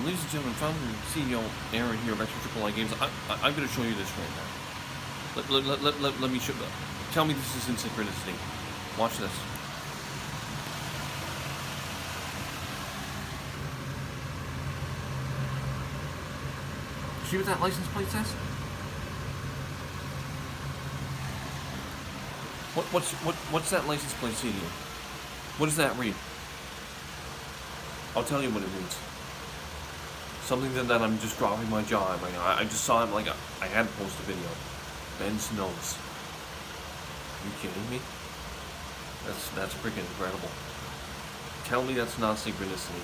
Ladies and gentlemen, founder and CEO Aaron here of Extra Triple I Games. I'm going to show you this right now. Let me show. Tell me this is in synchronicity. Watch this. See what that license plate says? What's that license plate say to you? What does that read? I'll tell you what it reads. Something that I'm just dropping my jaw right now. I just saw it like I had to post a video. Ben's nose. Are you kidding me? That's freaking incredible. Tell me that's not synchronicity.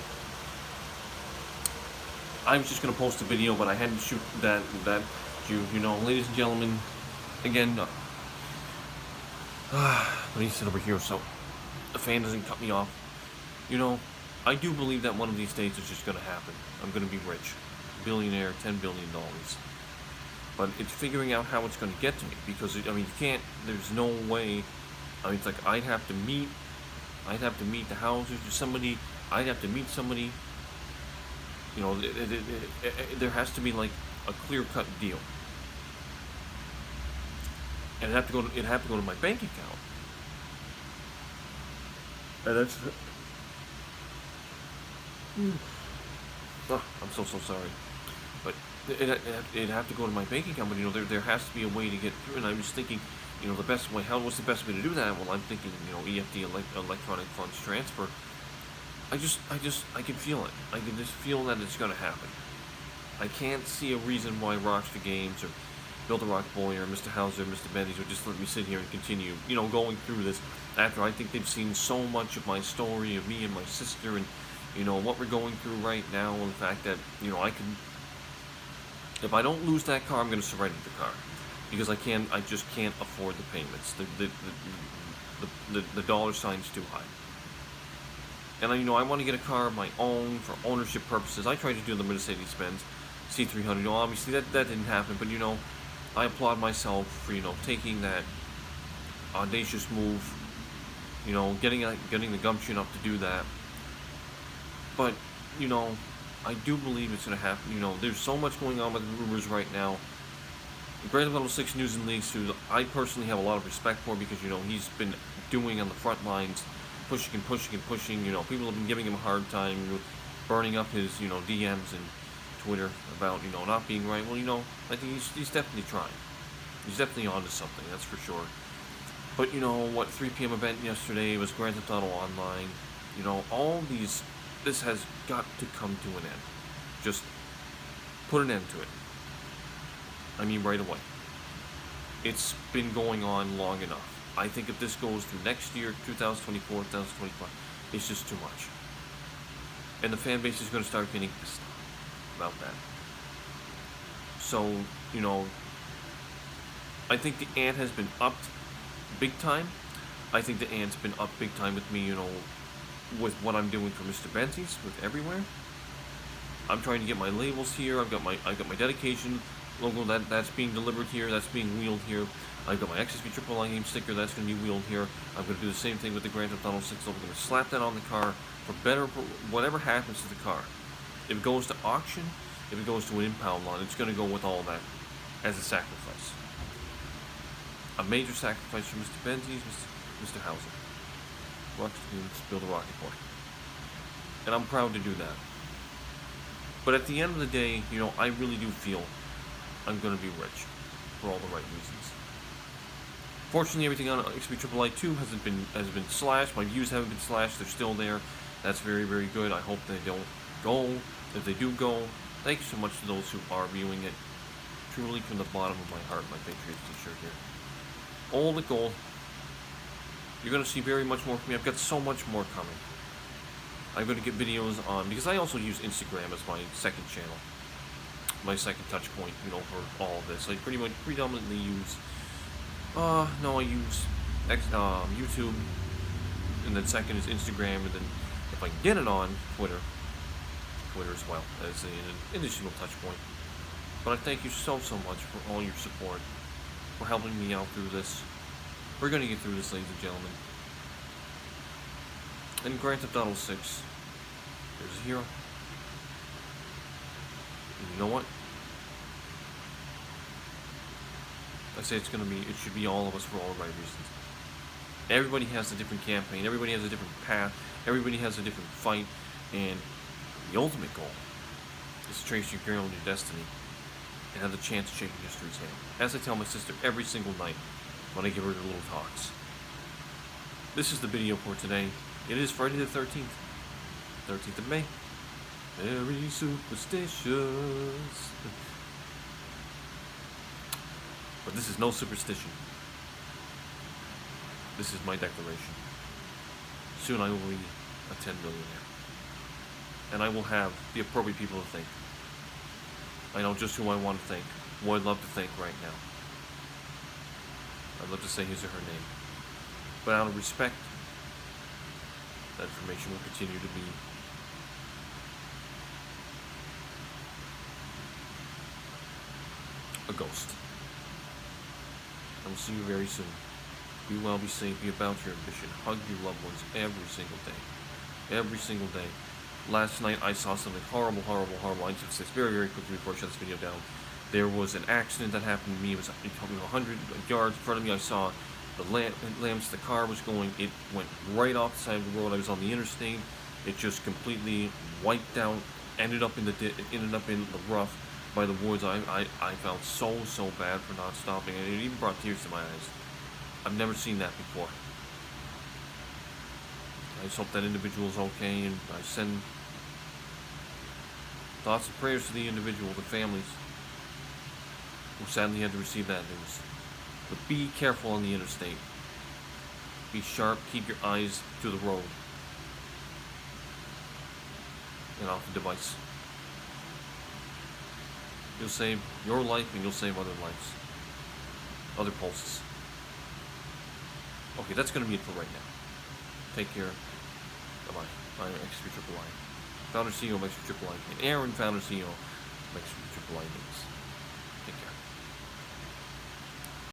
I was just gonna post a video, but I had to shoot that you know, ladies and gentlemen. Again, let me sit over here so the fan doesn't cut me off. You know, I do believe that one of these days it's just gonna happen. I'm gonna be rich, billionaire, $10 billion. But it's figuring out how it's gonna get to me, because I mean, you can't. There's no way. I mean, it's like I'd have to meet the houses or somebody. I'd have to meet somebody. You know, there has to be like a clear-cut deal, and it'd have to go to my bank account, and that's. Oh, I'm so sorry, but it'd have to go to my bank account. But you know, there has to be a way to get through. And I was thinking, you know, the best way. What's the best way to do that? Well, I'm thinking, you know, EFT, electronic funds transfer. I can feel it. I can just feel that it's going to happen. I can't see a reason why Rockstar Games or Build a Rock Boy or Mr. Hauser, Mr. Bendy's would just let me sit here and continue, you know, going through this after I think they've seen so much of my story, of me and my sister, and, you know, what we're going through right now, and the fact that, you know, I can, if I don't lose that car, I'm going to surrender the car, because I just can't afford the payments. The dollar sign's too high. And you know, I want to get a car of my own for ownership purposes. I tried to do the Mercedes-Benz C300. You know, obviously that didn't happen. But you know, I applaud myself for, you know, taking that audacious move. You know, getting the gumption up to do that. But you know, I do believe it's going to happen. You know, there's so much going on with the rumors right now. Grand Theft Auto 6 News and Leaks, who I personally have a lot of respect for, because you know, he's been doing on the front lines. Pushing, you know, people have been giving him a hard time, burning up his, you know, DMs and Twitter about, you know, not being right. Well, you know, I think he's definitely trying. He's definitely onto something, that's for sure. But, you know, 3 p.m. event yesterday was Grand Theft Auto Online. You know, this has got to come to an end. Just put an end to it. I mean, right away. It's been going on long enough. I think if this goes through next year, 2024, 2025, it's just too much. And the fan base is going to start getting pissed off about that. So, you know, I think the ante has been upped big time. I think the ante's been upped big time with me, you know, with what I'm doing for Mr. Benzies, with everywhere. I'm trying to get my labels here. I've got my dedication logo that's being delivered here, that's being wheeled here. I've got my XSP Triple I Game sticker that's going to be wheeled here. I'm going to do the same thing with the Grand Theft Auto 6. I'm going to slap that on the car for whatever happens to the car. If it goes to auction, if it goes to an impound lot, it's going to go with all that as a sacrifice. A major sacrifice for Mr. Benzies, Mr. Hauser. Rockstar Games, Build a Rocket Boy. And I'm proud to do that. But at the end of the day, you know, I really do feel I'm going to be rich for all the right reasons. Fortunately, everything on XP Triple I 2 has been slashed. My views haven't been slashed. They're still there. That's very, very good. I hope they don't go. If they do go, thank you so much to those who are viewing it. Truly, from the bottom of my heart, my Patriots t-shirt here. All the gold. You're going to see very much more from me. I've got so much more coming. I'm going to get videos on, because I also use Instagram as my second channel. My second touch point, you know, for all of this. I predominantly use, I use YouTube, and then second is Instagram, and then if I can get it on Twitter as well as an additional touch point. But I thank you so much for all your support, for helping me out through this. We're going to get through this, ladies and gentlemen. And Grand Theft Auto 6, there's a hero, And you know what? I say it should be all of us for all the right reasons. Everybody has a different campaign, everybody has a different path, everybody has a different fight, and the ultimate goal is to trace your own destiny and have the chance of shaking history's hand. As I tell my sister every single night when I give her the little talks. This is the video for today. It is Friday the 13th. 13th of May. Very superstitious. But this is no superstition. This is my declaration. Soon I will be a 10 millionaire. And I will have the appropriate people to thank. I know just who I want to thank, who I'd love to thank right now. I'd love to say his or her name. But out of respect, that information will continue to be a ghost. I will see you very soon. Be well, be safe, be about your ambition. Hug your loved ones every single day. Every single day. Last night I saw something horrible. I just say very, very quickly before I shut this video down. There was an accident that happened to me. It was probably 100 yards in front of me. I saw the lamps, the car was going. It went right off the side of the road. I was on the interstate. It just completely wiped out. Ended up in the rough by the woods. I felt so bad for not stopping, and it even brought tears to my eyes. I've never seen that before. I just hope that individual is okay, and I send thoughts and prayers to the individual, the families who sadly had to receive that news. But be careful on the interstate. Be sharp, keep your eyes to the road and off the device. You'll save your life and you'll save other lives. Other pulses. Okay, that's going to be it for right now. Take care. Bye-bye. I'm XP Triple I. Founder CEO of XP Triple I. And Aaron, Founder CEO of XP Triple I News.